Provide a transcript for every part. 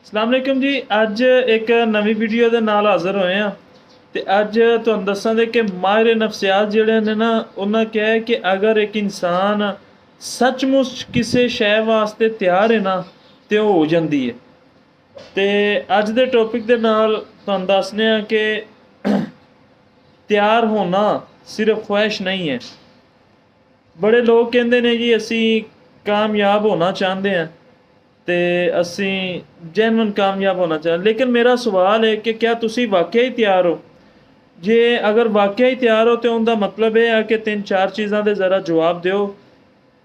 अस्सलाम वालेकुम जी। अज एक नवी वीडियो के नाल हाज़र होए हैं ते अज तुहानूं दस्सांगे कि माहिर नफ्सियात जिहड़े ने ना उन्होंने कहा है कि अगर एक इंसान सचमुच किसी शय वास्ते तैयार है ना तो हो जाती है। तो अज दे टॉपिक दे नाल तुहानूं दस्सने आ कि तैयार होना सिर्फ ख्वाहिश नहीं है। बड़े लोग कहते हैं जी असी कामयाब होना चाहते हैं तो असी जैनवन कामयाब होना चाहते, लेकिन मेरा सवाल है कि क्या तुसी वाकई ही तैयार हो? जे अगर वाकई ही तैयार हो तो उनका मतलब यह है कि 3-4 चीज़ों के ज़रा जवाब दो।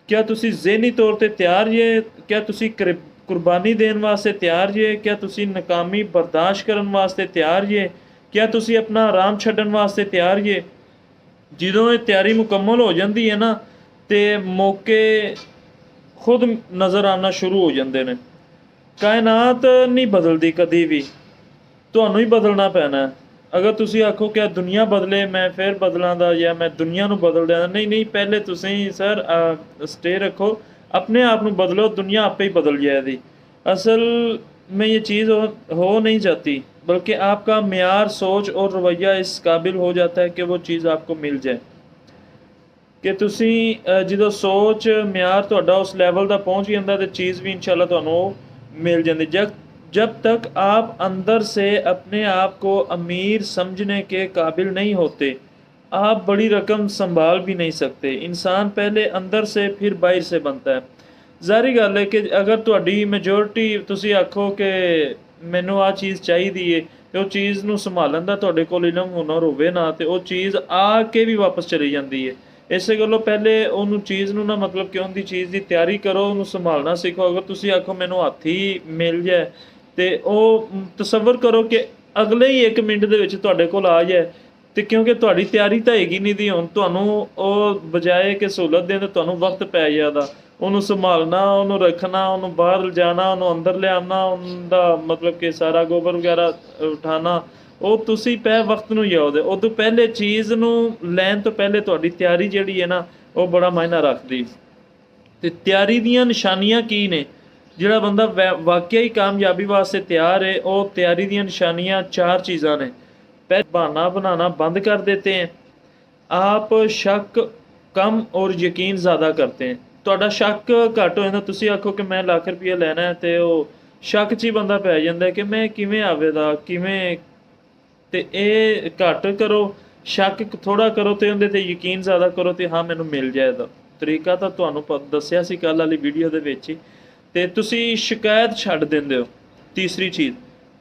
क्या तुसी ज़हनी तौर पर तैयार जे? क्या तुसी कुर्बानी देने वास्ते तैयार जे? क्या तुसी नाकामी बर्दाश्त करने वास्ते तैयार जे? क्या तुसी अपना आराम छड्डण वास्ते तैयार जे? ਜਦੋਂ ਇਹ ਤਿਆਰੀ ਮੁਕੰਮਲ ਹੋ ਜਾਂਦੀ ਹੈ ਨਾ ਤੇ ਮੌਕੇ ਖੁਦ ਨਜ਼ਰ ਆਉਣਾ ਸ਼ੁਰੂ ਹੋ ਜਾਂਦੇ ਨੇ। ਕਾਇਨਾਤ ਨਹੀਂ ਬਦਲਦੀ ਕਦੀ ਵੀ, ਤੁਹਾਨੂੰ ਹੀ ਬਦਲਣਾ ਪੈਣਾ। ਅਗਰ ਤੁਸੀਂ ਆਖੋ ਕਿ ਦੁਨੀਆ ਬਦਲੇ ਮੈਂ ਫਿਰ ਬਦਲਾਂਗਾ ਜਾਂ ਮੈਂ ਦੁਨੀਆ ਨੂੰ ਬਦਲ ਦਿਆਂ, ਨਹੀਂ ਨਹੀਂ, ਪਹਿਲੇ ਤੁਸੀਂ ਸਰ ਸਟੇ ਰੱਖੋ, अपने आप ਨੂੰ बदलो, दुनिया आपे ही बदल जाएगी। असल में ये चीज़ हो नहीं जाती, बल्कि आपका म्यार सोच और रवैया इस काबिल हो जाता है कि वो चीज़ आपको मिल जाए। कि तुसी जो सोच म्यार तुहाडा उस लैवल का पहुँच जाता तो चीज़ भी इंशाल्लाह तुहानूं मिल जाती। जब तक आप अंदर से अपने आप को अमीर समझने के काबिल नहीं होते, आप बड़ी रकम संभाल भी नहीं सकते। इंसान पहले अंदर से फिर बाहर से बनता है। ज़ाहिर गल है कि अगर तुहाडी मेजोरिटी तुसी आखो कि मैनू आ चीज़ चाहिए है, तो चीज़ नूं संभालन दा तुहाडे कोल इलम हुनर होवे ना तो वो चीज़ आके भी वापस चली जाती है। इस गल्लों पहले उन्होंने चीज़ नूं ना मतलब कि उनकी चीज़ की तैयारी करो, उन्होंने संभालना सीखो। अगर तुसी आखो मैनू हत्थ ही मिल जाए तो वो तसव्वुर करो कि अगले ही 1 मिनट दे विच तुहाडे कोल आ जाए। तो क्योंकि तुहाडी तैयारी तो हैगी नहीं दी, हुण तुहानूं ਉਹ बजाए कि सहूलत देण तुहानूं वक्त पै जादा ਉਹਨੂੰ संभालना, ਉਹਨੂੰ रखना, ਉਹਨੂੰ बाहर लिजाना, ਉਹਨੂੰ अंदर लियाना, ਉਹਦਾ मतलब कि सारा गोबर वगैरह उठाना, ਉਹ ਤੁਸੀਂ ਪੈ ਵਕਤ ਨੂੰ ਯਾਦ ਹੈ। ਉਦੋਂ ਪਹਿਲੇ ਚੀਜ਼ ਨੂੰ ਲੈਣ ਤੋਂ ਪਹਿਲੇ ਤੁਹਾਡੀ ਤਿਆਰੀ ਜਿਹੜੀ ਹੈ ਨਾ ਉਹ ਬੜਾ ਮਾਇਨਾ ਰੱਖਦੀ। ਤੇ ਤਿਆਰੀ ਦੀਆਂ ਨਿਸ਼ਾਨੀਆਂ ਕੀ ਨੇ? ਜਿਹੜਾ ਬੰਦਾ ਵਾਕਿਆ ਹੀ ਕਾਮਯਾਬੀ ਵਾਸਤੇ ਤਿਆਰ ਹੈ, ਉਹ ਤਿਆਰੀ ਦੀਆਂ ਨਿਸ਼ਾਨੀਆਂ 4 ਚੀਜ਼ਾਂ ਨੇ। बहाना बनाना बंद कर देते हैं, आप शक कम और यकीन ज़्यादा करते हैं। ਤੁਹਾਡਾ शक घट हो जाता, तुसी आखो कि मैं लाख रुपया लेना है तो वो शक च ही बंदा पै जाता कि मैं किवें आवेगा किवें। तो ये घट करो, शक थोड़ा करो तो उहदे ते यकीन ज़्यादा करो तो हाँ मैनूं मिल जाएगा। तरीका तो तुहानूं दस्सिया सी कल वाली वीडियो दे विच ही। ते तुसी शिकायत छड्ड दिंदे हो। तीसरी चीज़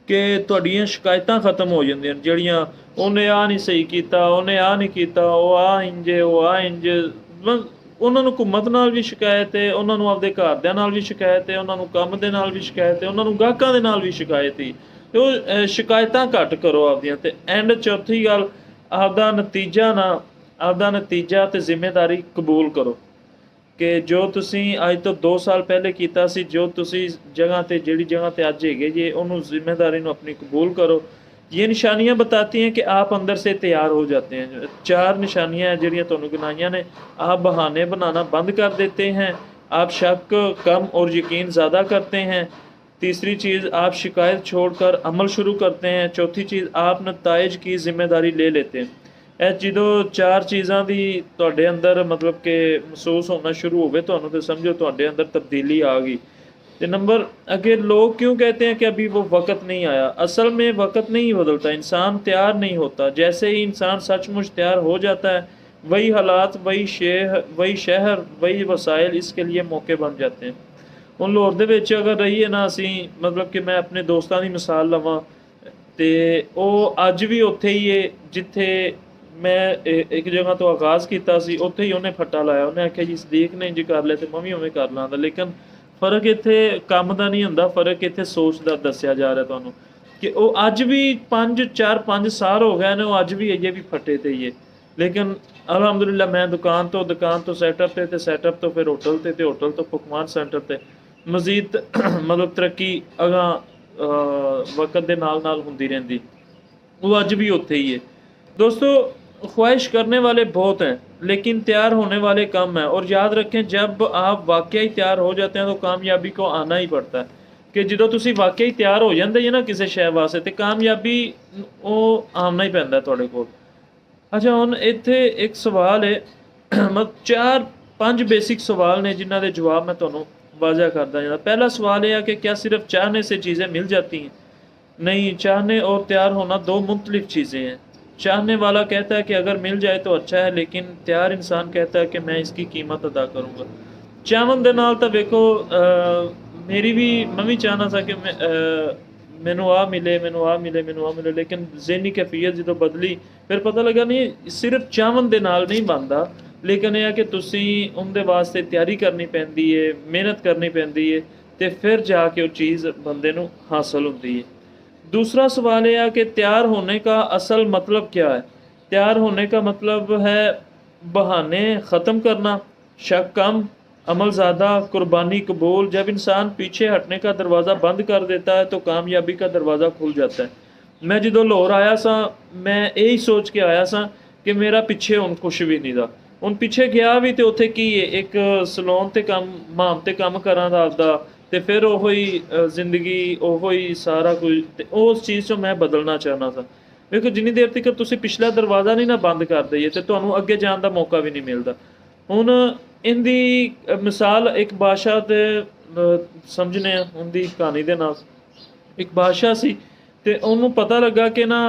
कि तुहाडीआं शिकायतां खत्म हो जांदियां जिहड़ियां ਉਹਨੇ आ नहीं सही कीता, ਉਹਨੇ आ नहीं कीता, ਉਹ आ इंज ਉਹ आ इंज। ਉਹਨਾਂ ਨੂੰ ਘੁੰਮਤ ਨਾਲ ਵੀ ਸ਼ਿਕਾਇਤ ਹੈ, ਉਹਨਾਂ ਨੂੰ ਆਪਦੇ ਘਰਦਿਆਂ ਨਾਲ ਵੀ ਸ਼ਿਕਾਇਤ ਹੈ, ਉਹਨਾਂ ਨੂੰ ਕੰਮ ਦੇ ਨਾਲ ਵੀ ਸ਼ਿਕਾਇਤ ਹੈ, ਉਹਨਾਂ ਨੂੰ ਗਾਹਕਾਂ ਦੇ ਨਾਲ ਵੀ ਸ਼ਿਕਾਇਤ ਹੀ। ਤੇ ਉਹ ਸ਼ਿਕਾਇਤਾਂ ਘੱਟ ਕਰੋ ਆਪਦੀਆਂ। ਤੇ ਐਂਡ ਚੌਥੀ ਗੱਲ, ਆਪਦਾ ਨਤੀਜਾ ਤੇ ਜ਼ਿੰਮੇਵਾਰੀ ਕਬੂਲ ਕਰੋ कि जो तुसी अज तो 2 साल पहले कीता सी, जो तुसी जगह ते जिहड़ी जगह ते अज हैगे जे उन्होंने जिम्मेदारी नूं अपनी कबूल करो। ये निशानियां बताती हैं कि आप अंदर से तैयार हो जाते हैं। 4 निशानियां जिहड़ियां तुहानूं गिनाईयां ने। आप बहाने बनाना बंद कर देते हैं, आप शक कम और यकीन ज़्यादा करते हैं। तीसरी चीज़, आप शिकायत छोड़कर अमल शुरू करते हैं। चौथी चीज़, आप नताइज की जिम्मेदारी ले लेते हैं। ਇਹ ਜਦੋਂ 4 ਚੀਜ਼ਾਂ ਦੀ ਤੁਹਾਡੇ ਅੰਦਰ मतलब कि महसूस होना शुरू होवे ਤੁਹਾਨੂੰ तो समझो ਤੁਹਾਡੇ अंदर तब्दीली आ गई। तो नंबर आगे, लोग क्यों कहते हैं कि अभी वो वक्त नहीं आया? असल में वक्त नहीं बदलता, इंसान तैयार नहीं होता। जैसे ही इंसान सचमुच तैयार हो जाता है, वही हालात, वही शहर, वही वसाइल इसके लिए मौके बन जाते हैं। ਹੁਣ ਲਾਹੌਰ ਦੇ ਵਿੱਚ अगर रहीए ना ਅਸੀਂ मतलब कि मैं अपने दोस्तों की मिसाल लवां तो ਉਹ ਅੱਜ ਵੀ ਉੱਥੇ ਹੀ ਹੈ ਜਿੱਥੇ मैं एक जगह तो आगाज़ किया सी, उत्थे ही उन्हें फट्टा लाया। उन्हें आख्या जी सदीक ने इंज कर लिया तो मैं भी उवें कर लांगा। लेकिन फ़र्क इत्थे काम दा नहीं हुंदा, फ़र्क इत्थे सोच दा दस्सिया जा रहा तुहानूं कि वो अज भी 4-5 साल हो गए ने, वो अज भी अजे भी फट्टे ते ही है। लेकिन अलहमदुलिल्लाह मैं दुकान तो सैटअप ते सैटअप तो फिर होटल ते होटल तो पकवान सेंटर ते मजीद मतलब तरक्की अगां वक्त दे नाल हुंदी रहिंदी, वो अज भी उत्थे ही है। दोस्तों, ख्वाहिश करने वाले बहुत हैं लेकिन तैयार होने वाले कम हैं। और याद रखें, जब आप वाकई तैयार हो जाते हैं तो कामयाबी को आना ही पड़ता है। ਕਿ ਜਦੋਂ ਤੁਸੀਂ ਵਾਕਿਆ ਹੀ ਤਿਆਰ ਹੋ ਜਾਂਦੇ ਜੇ ਨਾ ਕਿਸੇ ਸ਼ੈ ਵਾਸਤੇ ਤੇ ਕਾਮਯਾਬੀ ਉਹ ਆਉਣਾ ਹੀ ਪੈਂਦਾ ਤੁਹਾਡੇ ਕੋਲ। ਅੱਛਾ, ਹੁਣ ਇੱਥੇ ਇੱਕ ਸਵਾਲ ਹੈ ਮਤਲਬ 4-5 बेसिक सवाल ने जिन्हों के जवाब मैं तुम्हें वाजा करता जाता। पहला सवाल यह है कि क्या सिर्फ चाहने से चीज़ें मिल जाती हैं? नहीं, चाहने और तैयार होना दो मुख्तलिफ चीज़ें हैं। चाहने वाला कहता है कि अगर मिल जाए तो अच्छा है, लेकिन तैयार इंसान कहता है कि मैं इसकी कीमत अदा करूँगा। चाहन दे नाल तो वेखो मेरी भी मैं भी चाहना था कि मैनू आ मिले, मैनू आ मिले, मैनू आ मिले, लेकिन ज़हनी कैफियत जो बदली फिर पता लगा नहीं सिर्फ चाहन दे नाल नहीं बनता, लेकिन यह कि तुसी उनके वास्ते तैयारी करनी पैंदी है, मेहनत करनी पैंदी है, तो फिर जाके वो चीज़ बंदे नू हासिल होती है। दूसरा सवाल यह है कि तैयार होने का असल मतलब क्या है? तैयार होने का मतलब है बहाने ख़त्म करना, शक कम, अमल ज़्यादा, कुर्बानी कबूल। जब इंसान पीछे हटने का दरवाज़ा बंद कर देता है तो कामयाबी का दरवाज़ा खुल जाता है। मैं जो लाहौर आया सा मैं यही सोच के आया सा कि मेरा पिछे हुण कुछ भी नहीं था। ਹੁਣ ਪਿੱਛੇ ਗਿਆ ਵੀ ਤੇ ਉੱਥੇ ਕੀ ਹੈ ਇੱਕ ਸਲੂਨ ਤੇ ਕੰਮ ਮਾਮ ਤੇ ਕੰਮ ਕਰਾਂ ਦਾ ਆਪਦਾ ਤੇ ਫਿਰ ਉਹੋ ਹੀ ਜ਼ਿੰਦਗੀ ਉਹੋ ਹੀ ਸਾਰਾ ਕੁਝ ਤੇ ਉਸ ਚੀਜ਼ ਤੋਂ ਮੈਂ ਬਦਲਣਾ ਚਾਹੁੰਦਾ ਸਾਂ। ਵੇਖੋ ਜਿੰਨੀ ਦੇਰ ਤੱਕ ਤੁਸੀਂ ਪਿਛਲਾ ਦਰਵਾਜ਼ਾ ਨਹੀਂ ਨਾ ਬੰਦ ਕਰਦੇ ਤੇ ਤੁਹਾਨੂੰ ਅੱਗੇ ਜਾਣ ਦਾ ਮੌਕਾ ਵੀ ਨਹੀਂ ਮਿਲਦਾ। ਹੁਣ ਇਹਦੀ ਮਿਸਾਲ ਇੱਕ ਬਾਦਸ਼ਾਹ ਤੇ ਸਮਝਨੇ ਆ ਉਹਦੀ ਕਹਾਣੀ ਦੇ ਨਾਲ। ਇੱਕ ਬਾਦਸ਼ਾਹ ਸੀ ਤੇ ਉਹਨੂੰ ਪਤਾ ਲੱਗਾ ਕਿ ਨਾ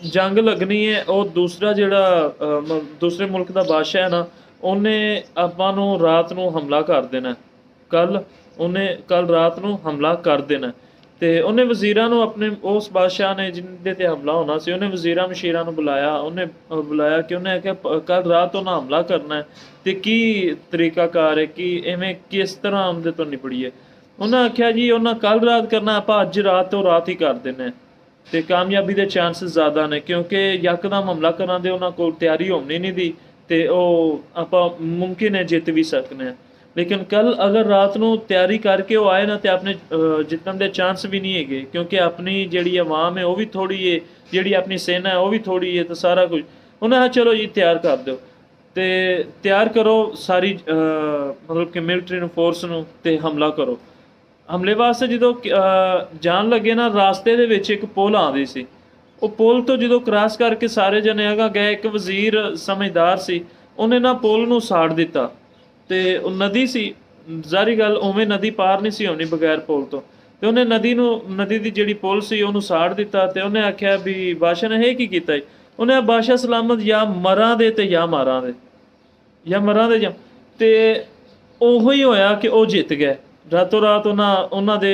ਜੰਗ ਲੱਗਣੀ ਹੈ। ਉਹ ਦੂਸਰਾ ਜਿਹੜਾ ਦੂਸਰੇ ਮੁਲਕ ਦਾ ਬਾਦਸ਼ਾਹ ਹੈ ਨਾ ਉਹਨੇ ਆਪਾਂ ਨੂੰ ਰਾਤ ਨੂੰ ਹਮਲਾ ਕਰ ਦੇਣਾ। ਕੱਲ ਰਾਤ ਨੂੰ ਹਮਲਾ ਕਰ ਦੇਣਾ ਤੇ ਉਹਨੇ ਵਜ਼ੀਰਾਂ ਨੂੰ ਆਪਣੇ ਉਸ ਬਾਦਸ਼ਾਹ ਨੇ ਜਿਹਦੇ ਤੇ ਹਮਲਾ ਹੋਣਾ ਸੀ ਉਹਨੇ ਵਜ਼ੀਰਾਂ ਮਸ਼ੀਰਾਂ ਨੂੰ ਬੁਲਾਇਆ। ਉਹਨੇ ਬੁਲਾਇਆ ਕਿ ਉਹਨੇ ਆਖਿਆ ਕੱਲ ਰਾਤ ਉਹਨਾਂ ਹਮਲਾ ਕਰਨਾ ਤੇ ਕੀ ਤਰੀਕਾਕਾਰ ਹੈ, ਕਿ ਐਵੇਂ ਕਿਸ ਤਰ੍ਹਾਂ ਉਹਦੇ ਤੋਂ ਨਿਬੜੀਏ। ਉਹਨਾਂ ਆਖਿਆ ਜੀ ਉਹਨਾਂ ਕੱਲ ਰਾਤ ਕਰਨਾ, ਆਪਾਂ ਅੱਜ ਰਾਤ ਤੋਂ ਰਾਤ ਹੀ ਕਰ ਦੇਣਾ ਤੇ ਕਾਮਯਾਬੀ ਦੇ ਚਾਂਸਸ ਜ਼ਿਆਦਾ ਨੇ, ਕਿਉਂਕਿ ਯਕਦਮ ਹਮਲਾ ਕਰਨ ਦੇ ਉਹਨਾਂ ਕੋਲ ਤਿਆਰੀ ਹੋਣੀ ਨਹੀਂ ਦੀ ਤੇ ਉਹ ਆਪਾਂ ਮੁਮਕਿਨ ਹੈ ਜਿੱਤ ਵੀ ਸਕਨੇ ਹਾਂ। ਲੇਕਿਨ ਕੱਲ ਅਗਰ ਰਾਤ ਨੂੰ ਤਿਆਰੀ ਕਰਕੇ ਉਹ ਆਏ ਨਾ ਤੇ ਆਪਣੇ ਜਿੱਤਣ ਦੇ ਚਾਂਸ ਵੀ ਨਹੀਂ ਹੈਗੇ, ਕਿਉਂਕਿ ਆਪਣੀ ਜਿਹੜੀ ਆਵਾਮ ਹੈ ਉਹ ਵੀ ਥੋੜੀ ਹੈ, ਜਿਹੜੀ ਆਪਣੀ ਸੈਨਾ ਹੈ ਉਹ ਵੀ ਥੋੜੀ ਹੈ ਤੇ ਸਾਰਾ ਕੁਝ। ਉਹਨਾਂ ਆਖਿਆ ਚਲੋ ਜੀ ਤਿਆਰ ਕਰ ਦਿਓ ਤੇ ਤਿਆਰ ਕਰੋ ਸਾਰੀ ਮਤਲਬ ਕਿ ਮਿਲਟਰੀ ਨੂੰ ਫੋਰਸ ਨੂੰ ਤੇ ਹਮਲਾ ਕਰੋ। ਹਮਲੇ ਵਾਸਤੇ ਜਦੋਂ ਜਾਣ ਲੱਗੇ ਨਾ ਰਾਸਤੇ ਦੇ ਵਿੱਚ ਇੱਕ ਪੁਲ ਆਉਂਦੀ ਸੀ। ਉਹ ਪੁਲ ਤੋਂ ਜਦੋਂ ਕ੍ਰਾਸ ਕਰਕੇ ਸਾਰੇ ਜਣੇ ਅਗਾ ਗਏ, ਇੱਕ ਵਜ਼ੀਰ ਸਮਝਦਾਰ ਸੀ ਉਹਨੇ ਨਾ ਪੁਲ ਨੂੰ ਸਾੜ ਦਿੱਤਾ ਤੇ ਉਹ ਨਦੀ ਸੀ, ਜ਼ਾਰੀ ਗੱਲ ਉਵੇਂ ਨਦੀ ਪਾਰ ਨਹੀਂ ਸੀ ਹੋਣੀ ਬਗੈਰ ਪੁਲ ਤੋਂ, ਤੇ ਉਹਨੇ ਨਦੀ ਦੀ ਜਿਹੜੀ ਪੁਲ ਸੀ ਉਹਨੂੰ ਸਾੜ ਦਿੱਤਾ। ਤੇ ਉਹਨੇ ਆਖਿਆ ਵੀ ਬਾਦਸ਼ਾਹ ਨੇ ਇਹ ਕੀ ਕੀਤਾ ਜੀ? ਉਹਨੇ ਬਾਦਸ਼ਾਹ ਸਲਾਮਤ ਜਾਂ ਮਰਾਂ ਦੇ ਤੇ ਜਾਂ ਮਾਰਾਂ ਦੇ ਜਾਂ ਮਰਾਂ ਦੇ ਜਾਂ ਤੇ ਉਹੋ ਹੀ ਹੋਇਆ ਕਿ ਉਹ ਜਿੱਤ ਗਏ ਰਾਤੋਂ ਰਾਤ। ਉਹਨਾਂ ਦੇ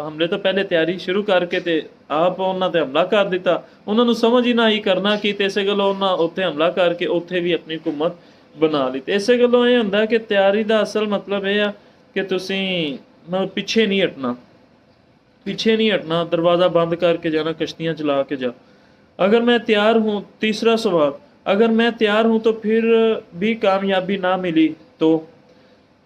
ਹਮਲੇ ਤੋਂ ਪਹਿਲੇ ਤਿਆਰੀ ਸ਼ੁਰੂ ਕਰਕੇ ਤੇ ਆਪ ਉਹਨਾਂ ਤੇ ਹਮਲਾ ਕਰ ਦਿੱਤਾ। ਉਹਨਾਂ ਨੂੰ ਸਮਝ ਹੀ ਨਾ ਆਈ ਕਰਨਾ ਕੀ, ਤੇ ਇਸੇ ਗੱਲੋਂ ਉਹਨਾਂ ਉੱਥੇ ਹਮਲਾ ਕਰਕੇ ਉੱਥੇ ਵੀ ਆਪਣੀ ਹੁਕੂਮਤ ਬਣਾ ਲਈ। ਤੇ ਇਸੇ ਗੱਲੋਂ ਇਹ ਹੁੰਦਾ ਕਿ ਤਿਆਰੀ ਦਾ ਅਸਲ ਮਤਲਬ ਇਹ ਆ ਕਿ ਤੁਸੀਂ ਮਤਲਬ ਪਿੱਛੇ ਨਹੀਂ ਹਟਣਾ, ਦਰਵਾਜ਼ਾ ਬੰਦ ਕਰਕੇ ਜਾਣਾ, ਕਸ਼ਤੀਆਂ ਚਲਾ ਕੇ ਜਾ। अगर मैं तैयार हूँ, तीसरा सवाल, अगर मैं तैयार हूँ तो फिर भी कामयाबी ना मिली तो?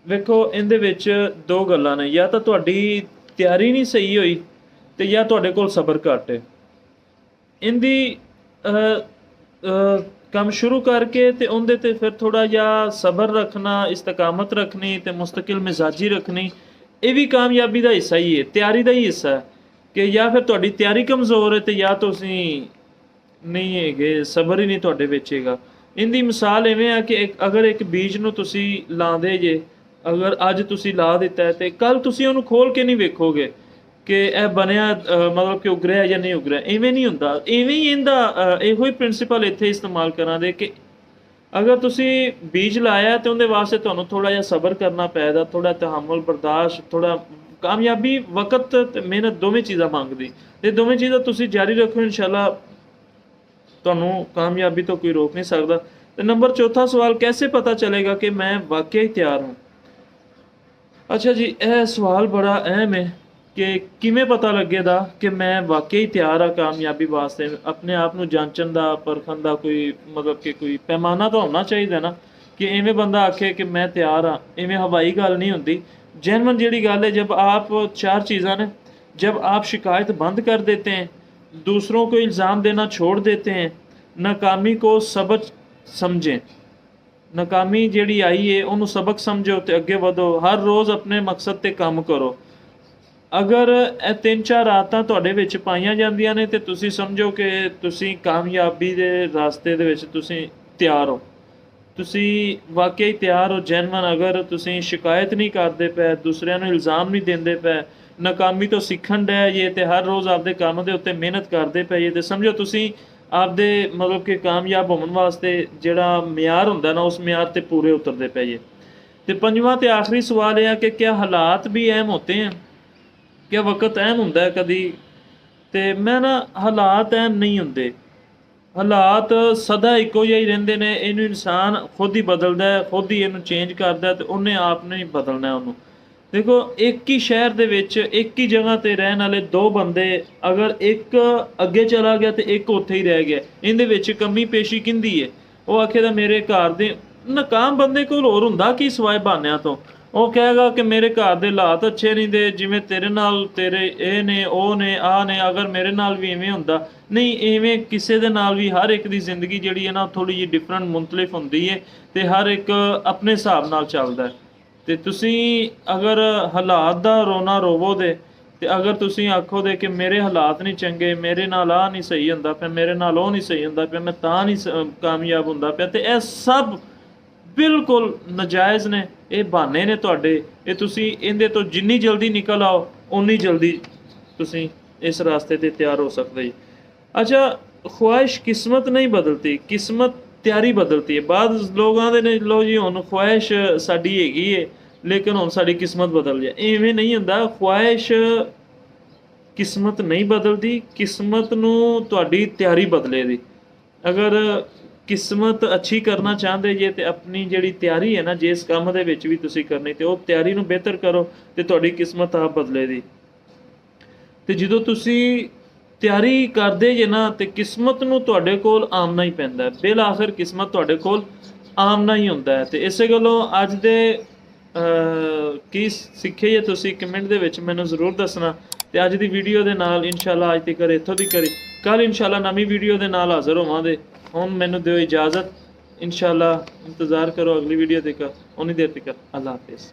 ਵੇਖੋ ਇਹਦੇ ਵਿੱਚ ਦੋ ਗੱਲਾਂ ਨੇ, ਜਾਂ ਤਾਂ ਤੁਹਾਡੀ ਤਿਆਰੀ ਨਹੀਂ ਸਹੀ ਹੋਈ ਤੇ ਜਾਂ ਤੁਹਾਡੇ ਕੋਲ ਸਬਰ ਘੱਟ ਹੈ। ਇਹਦੀ ਕੰਮ ਸ਼ੁਰੂ ਕਰਕੇ ਤੇ ਉਹਦੇ ਤੇ ਫਿਰ ਥੋੜਾ ਜਿਹਾ ਸਬਰ ਰੱਖਣਾ, ਇਸਤਕਾਮਤ ਰੱਖਣੀ ਤੇ ਮੁਸਤਕਿਲ ਮਿਜ਼ਾਜੀ ਰੱਖਣੀ, ਇਹ ਵੀ ਕਾਮਯਾਬੀ ਦਾ ਹਿੱਸਾ ਹੀ ਹੈ, ਤਿਆਰੀ ਦਾ ਹੀ ਹਿੱਸਾ ਹੈ। ਕਿ ਜਾਂ ਫਿਰ ਤੁਹਾਡੀ ਤਿਆਰੀ ਕਮਜ਼ੋਰ ਹੈ ਤੇ ਜਾਂ ਤੁਸੀਂ ਨਹੀਂ ਹੈਗੇ, ਸਬਰ ਹੀ ਨਹੀਂ ਤੁਹਾਡੇ ਵਿੱਚ ਹੈਗਾ। ਇਹਦੀ ਮਿਸਾਲ ਐਵੇਂ ਆ ਕਿ ਅਗਰ ਇੱਕ ਬੀਜ ਨੂੰ ਤੁਸੀਂ ਲਾਉਂਦੇ ਜੇ, ਅਗਰ ਅੱਜ ਤੁਸੀਂ ਲਾ ਦਿੱਤਾ ਹੈ ਤੇ ਕੱਲ ਤੁਸੀਂ ਉਹਨੂੰ ਖੋਲ ਕੇ ਨਹੀਂ ਵੇਖੋਗੇ ਕਿ ਇਹ ਬਣਿਆ ਮਤਲਬ ਕਿ ਉਗਰਿਆ ਜਾਂ ਨਹੀਂ ਉਗਰਿਆ, ਐਵੇਂ ਨਹੀਂ ਹੁੰਦਾ। ਐਵੇਂ ਹੀ ਇਹਦਾ ਇਹੋ ਹੀ ਪ੍ਰਿੰਸੀਪਲ ਇੱਥੇ ਇਸਤੇਮਾਲ ਕਰਾਂਗੇ ਕਿ ਅਗਰ ਤੁਸੀਂ ਬੀਜ ਲਾਇਆ ਤੇ ਉਹਦੇ ਵਾਸਤੇ ਤੁਹਾਨੂੰ ਥੋੜਾ ਜਿਹਾ ਸਬਰ ਕਰਨਾ ਪਏਗਾ, ਥੋੜਾ ਤਹਮੁਲ, ਬਰਦਾਸ਼ਤ, ਥੋੜਾ ਕਾਮਯਾਬੀ ਵਕਤ ਤੇ ਮਿਹਨਤ ਦੋਵੇਂ ਚੀਜ਼ਾਂ ਮੰਗਦੀ। ਇਹ ਦੋਵੇਂ ਚੀਜ਼ਾਂ ਤੁਸੀਂ ਜਾਰੀ ਰੱਖੋ, ਇਨਸ਼ਾਅੱਲਾ ਤੁਹਾਨੂੰ ਕਾਮਯਾਬੀ ਤੋਂ ਕੋਈ ਰੋਕ ਨਹੀਂ ਸਕਦਾ। ਤੇ ਨੰਬਰ ਚੌਥਾ ਸਵਾਲ, कैसे पता चलेगा कि मैं वाकई तैयार हूँ? अच्छा जी, यह सवाल बड़ा अहम है कि किमें पता लगेगा कि मैं वाकई तैयार हाँ कामयाबी वास्ते। अपने आप नूं जांचण दा, परखण दा कोई मतलब कि कोई पैमाना तो होना चाहिए ना, कि इवें बंदा आखे कि मैं तैयार हाँ, इवें हवाई गल नहीं होंदी। जैनवन जिहड़ी गल है, जब आप चार चीज़ां ने, जब आप शिकायत बंद कर देते हैं, दूसरों को इल्ज़ाम देना छोड़ देते हैं, नाकामी को सबक समझें, नाकामी ਜਿਹੜੀ ਆਈ ਹੈ ਉਹਨੂੰ ਸਬਕ ਸਮਝੋ ਤੇ ਅੱਗੇ ਵਧੋ। ਹਰ ਰੋਜ਼ ਆਪਣੇ ਮਕਸਦ ਤੇ ਕੰਮ ਕਰੋ। ਅਗਰ ਇਹ 3-4 ਆਦਤਾਂ ਤੁਹਾਡੇ ਵਿੱਚ ਪਾਈਆਂ ਜਾਂਦੀਆਂ ਨੇ ਤੇ ਤੁਸੀਂ ਸਮਝੋ ਕਿ ਤੁਸੀਂ ਕਾਮਯਾਬੀ ਦੇ ਰਸਤੇ ਦੇ ਵਿੱਚ ਤੁਸੀਂ ਤਿਆਰ ਹੋ। ਤੁਸੀਂ ਵਾਕਈ ਤਿਆਰ ਹੋ ਜੈਨੂਅਨ। ਅਗਰ ਤੁਸੀਂ ਸ਼ਿਕਾਇਤ ਨਹੀਂ ਕਰਦੇ ਪਏ, ਦੂਸਰਿਆਂ ਨੂੰ ਇਲਜ਼ਾਮ ਨਹੀਂ ਦਿੰਦੇ ਪਏ, ਨਾਕਾਮੀ ਤੋਂ ਸਿੱਖਣ ਡਏ ਜੇ ਤੇ ਹਰ ਰੋਜ਼ ਆਪਦੇ ਕੰਮ ਦੇ ਉੱਤੇ ਮਿਹਨਤ ਕਰਦੇ ਪਏ ਜੇ, ਤੇ ਸਮਝੋ ਤੁਸੀਂ ਆਪਦੇ ਮਤਲਬ ਕਿ ਕਾਮਯਾਬ ਹੋਣ ਵਾਸਤੇ ਜਿਹੜਾ ਮਿਆਰ ਹੁੰਦਾ ਨਾ ਉਸ ਮਿਆਰ ਤੇ ਪੂਰੇ ਉਤਰਦੇ ਪਏ ਜੇ। ਤੇ ਪੰਜਵਾਂ ਤੇ ਆਖਰੀ ਸਵਾਲ ਇਹ ਹੈ ਕਿ ਕਿਆ ਹਾਲਾਤ ਵੀ ਅਹਿਮ ਹੋਤੇ हैं? क्या वक्त अहम ਹੁੰਦਾ ਹੈ ਕਦੀ? ਤੇ ਮੈਂ ਨਾ ਹਾਲਾਤ ਅਹਿਮ ਨਹੀਂ ਹੁੰਦੇ। ਹਾਲਾਤ ਸਦਾ ਇੱਕੋ ਜਿਹੇ ਹੀ ਰਹਿੰਦੇ ਨੇ। ਇਹਨੂੰ ਇਨਸਾਨ ਖੁਦ ਹੀ ਬਦਲਦਾ ਹੈ, ਖੁਦ ਹੀ ਇਹਨੂੰ ਚੇਂਜ ਕਰਦਾ ਤੇ ਉਹਨੇ ਆਪ ਨੇ ਹੀ ਬਦਲਣਾ ਉਹਨੂੰ। ਦੇਖੋ ਇੱਕ ਹੀ ਸ਼ਹਿਰ ਦੇ ਵਿੱਚ ਇੱਕ ਹੀ ਜਗ੍ਹਾ ਤੇ ਰਹਿਣ ਵਾਲੇ ਦੋ ਬੰਦੇ, ਅਗਰ ਇੱਕ ਅੱਗੇ ਚਲਾ ਗਿਆ ਤੇ ਇੱਕ ਉੱਥੇ ਹੀ ਰਹਿ ਗਿਆ, ਇਹਦੇ ਵਿੱਚ ਕਮੀ ਪੇਸ਼ੀ ਕਿੰਦੀ ਹੈ? ਉਹ ਆਖੇਗਾ ਮੇਰੇ ਘਰ ਦੇ ਨਾਕਾਮ ਬੰਦੇ ਕੋਲ ਹੋਰ ਹੁੰਦਾ ਕੀ ਸਿਵਾਏ ਬਹਾਨਿਆਂ ਤੋਂ। ਉਹ ਕਹੇਗਾ ਕਿ ਮੇਰੇ ਘਰ ਦੇ ਹਾਲਾਤ ਅੱਛੇ ਨਹੀਂ ਦੇ, ਜਿਵੇਂ ਤੇਰੇ ਨਾਲ ਤੇਰੇ ਇਹ ਨੇ ਉਹ ਨੇ ਆਹ ਨੇ, ਅਗਰ ਮੇਰੇ ਨਾਲ ਵੀ ਇਵੇਂ ਹੁੰਦਾ। ਨਹੀਂ, ਇਵੇਂ ਕਿਸੇ ਦੇ ਨਾਲ ਵੀ ਹਰ ਇੱਕ ਦੀ ਜ਼ਿੰਦਗੀ ਜਿਹੜੀ ਹੈ ਨਾ ਥੋੜ੍ਹੀ ਜਿਹੀ ਡਿਫਰੈਂਟ ਮੁਖਤਲਿਫ ਹੁੰਦੀ ਹੈ ਤੇ ਹਰ ਇੱਕ ਆਪਣੇ ਹਿਸਾਬ ਨਾਲ ਚੱਲਦਾ ਹੈ। ਤੇ ਤੁਸੀਂ ਅਗਰ ਹਾਲਾਤ ਦਾ ਰੋਣਾ ਰੋਵੋਗੇ ਤੇ ਅਗਰ ਤੁਸੀਂ ਆਖੋਗੇ ਕਿ ਮੇਰੇ ਹਾਲਾਤ ਨਹੀਂ ਚੰਗੇ, ਮੇਰੇ ਨਾਲ ਆਹ ਨਹੀਂ ਸਹੀ ਹੁੰਦਾ ਪਿਆ, ਮੇਰੇ ਨਾਲ ਉਹ ਨਹੀਂ ਸਹੀ ਹੁੰਦਾ ਪਿਆ, ਮੈਂ ਤਾਂ ਨਹੀਂ ਕਾਮਯਾਬ ਹੁੰਦਾ ਪਿਆ, ਤੇ ਇਹ ਸਭ ਬਿਲਕੁਲ ਨਜਾਇਜ਼ ਨੇ। ਇਹ ਬਹਾਨੇ ਨੇ ਤੁਹਾਡੇ। ਇਹ ਤੁਸੀਂ ਇਹਦੇ ਤੋਂ ਜਿੰਨੀ ਜਲਦੀ ਨਿਕਲ ਆਓ ਉਨੀ ਜਲਦੀ ਤੁਸੀਂ ਇਸ ਰਾਸਤੇ ਤੇ ਤਿਆਰ ਹੋ ਸਕਦੇ ਜੀ। अच्छा, ख्वाहिश किस्मत नहीं बदलती, किस्मत ਤਿਆਰੀ ਬਦਲਤੀ ਹੈ। ਬਾਅਦ ਲੋਕਾਂ ਦੇ ਨੇ ਲੋ ਜੀ ਹੁਣ ਖੁਆਇਸ਼ ਸਾਡੀ ਹੈਗੀ ਹੈ ਲੇਕਿਨ ਹੁਣ ਸਾਡੀ ਕਿਸਮਤ ਬਦਲ ਜਾ। ਐਵੇਂ ਨਹੀਂ ਹੁੰਦਾ। ਖੁਆਇਸ਼ ਕਿਸਮਤ ਨਹੀਂ ਬਦਲਦੀ, ਕਿਸਮਤ ਨੂੰ ਤੁਹਾਡੀ ਤਿਆਰੀ ਬਦਲੇ ਦੀ। ਅਗਰ ਕਿਸਮਤ ਅੱਛੀ ਕਰਨਾ ਚਾਹੁੰਦੇ ਜੇ ਤੇ ਆਪਣੀ ਜਿਹੜੀ ਤਿਆਰੀ ਹੈ ਨਾ ਜਿਸ ਕੰਮ ਦੇ ਵਿੱਚ ਵੀ ਤੁਸੀਂ ਕਰਨੀ ਤੇ ਉਹ ਤਿਆਰੀ ਨੂੰ ਬਿਹਤਰ ਕਰੋ ਤੇ ਤੁਹਾਡੀ ਕਿਸਮਤ ਆਪ ਬਦਲੇ ਦੀ। ਤੇ ਜਦੋਂ ਤੁਸੀਂ ਤਿਆਰੀ ਕਰਦੇ ਜੇ ਨਾ ਤੇ ਕਿਸਮਤ ਨੂੰ ਤੁਹਾਡੇ ਕੋਲ ਆਉਣਾ ਹੀ ਪੈਂਦਾ। ਬਿਲ ਆਖਰ ਕਿਸਮਤ ਤੁਹਾਡੇ ਕੋਲ ਆਉਣਾ ਹੀ ਹੁੰਦਾ ਹੈ। ਤੇ ਇਸੇ ਗੱਲੋਂ ਅੱਜ ਦੇ ਕੀ ਸਿੱਖੇ ਜੇ ਤੁਸੀਂ ਕਮੈਂਟ ਦੇ ਵਿੱਚ ਮੈਨੂੰ ਜ਼ਰੂਰ ਦੱਸਣਾ। ਤੇ ਅੱਜ ਦੀ ਵੀਡੀਓ ਦੇ ਨਾਲ ਇਨਸ਼ਾਅੱਲਾ ਅੱਜ ਤੱਕ ਇੱਥੋਂ ਦੀ ਕਰੀ। ਕੱਲ ਇਨਸ਼ਾਅੱਲਾ ਨਵੀਂ ਵੀਡੀਓ ਦੇ ਨਾਲ ਹਾਜ਼ਰ ਹੋਵਾਂਗੇ। ਹੁਣ ਮੈਨੂੰ ਦਿਓ ਇਜਾਜ਼ਤ। ਇਨਸ਼ਾਅੱਲਾ ਇੰਤਜ਼ਾਰ ਕਰੋ ਅਗਲੀ ਵੀਡੀਓ ਤੱਕ। ਉਨੀ ਦੇਰ ਤੱਕ ਅੱਲਾ ਹਾਫਿਜ਼।